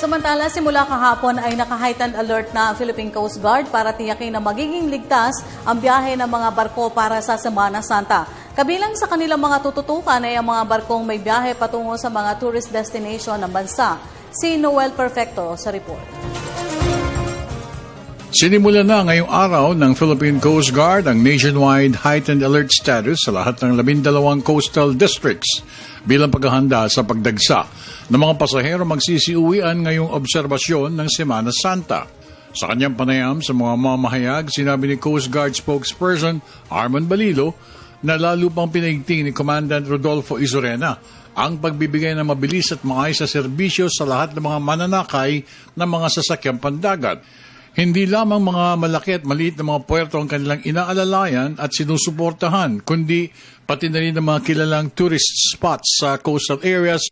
Samantala, simula kahapon ay naka-heightened alert na ang Philippine Coast Guard para tiyakin na magiging ligtas ang biyahe ng mga barko para sa Semana Santa. Kabilang sa kanilang mga tututukan ay ang mga barkong may biyahe patungo sa mga tourist destination ng bansa. Si Noel Perfecto sa report. Sinimula na ngayong araw ng Philippine Coast Guard ang nationwide heightened alert status sa lahat ng 12 coastal districts bilang paghahanda sa pagdagsa ng mga pasahero magsisiuwian ngayong obserbasyon ng Semana Santa. Sa kanyang panayam sa mga mamahayag, sinabi ni Coast Guard spokesperson Armand Balilo na lalo pang pinaigting ni Commandant Rodolfo Izorena ang pagbibigay ng mabilis at maayos na serbisyo sa lahat ng mga mananakay ng mga sasakyang pandagat. Hindi lamang mga malaki at maliit na mga puerto ang kanilang inaalalayan at sinusuportahan, kundi pati na rin ang mga kilalang tourist spots sa coastal areas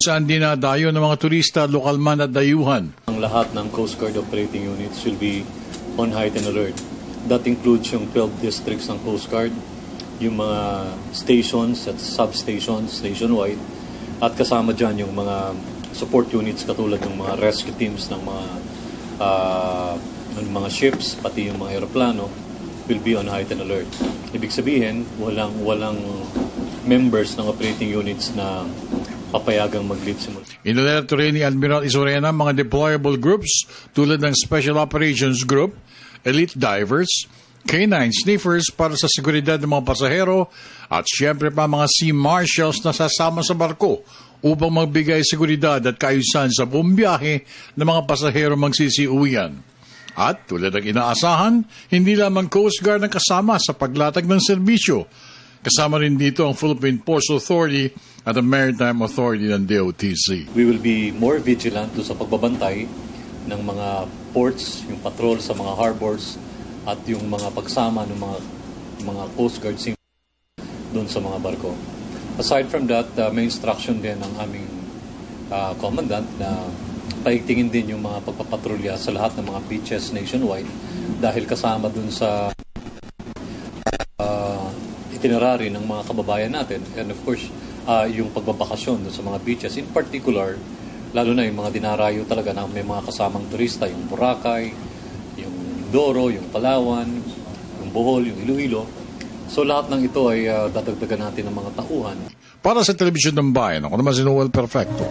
saan dinadayo ng mga turista, lokal man at dayuhan. Ang lahat ng Coast Guard operating units will be on heightened alert. That includes yung 12 districts ng Coast Guard, yung mga stations at substations nationwide, at kasama dyan yung mga support units katulad ng mga rescue teams ng mga ships, pati yung mga aeroplano will be on heightened alert. Ibig sabihin, walang members ng operating units na papayagang mag-leave simula. Inilerto rin ni Admiral Izorena mga deployable groups tulad ng Special Operations Group, Elite Divers, K9 Sniffers para sa seguridad ng mga pasahero at siyempre pa mga Sea Marshals na sasama sa barko upang magbigay seguridad at kaayusan sa buong biyahe ng mga pasahero magsisiuwian. At tulad ng inaasahan, hindi lamang Coast Guard ang kasama sa paglatag ng serbisyo. Kasama rin dito ang Philippine Ports Authority at ang Maritime Authority ng DOTC. We will be more vigilant sa pagbabantay ng mga ports, yung patrol sa mga harbors, at yung mga pagsama ng mga Coast Guard doon sa mga barko. Aside from that, may instruction din ng aming commandant na paigtingin din yung mga pagpapatrolya sa lahat ng mga beaches nationwide dahil kasama dun sa itinerary ng mga kababayan natin. And of course, yung pagbabakasyon dun sa mga beaches, in particular, lalo na yung mga dinarayo talaga na may mga kasamang turista, yung Boracay, yung Mindoro, yung Palawan, yung Bohol, yung Iloilo. So lahat ng ito ay dadagdagan natin ng mga tauhan. Para sa Telebisyon ng Bayan, ako naman si Noel Perfecto.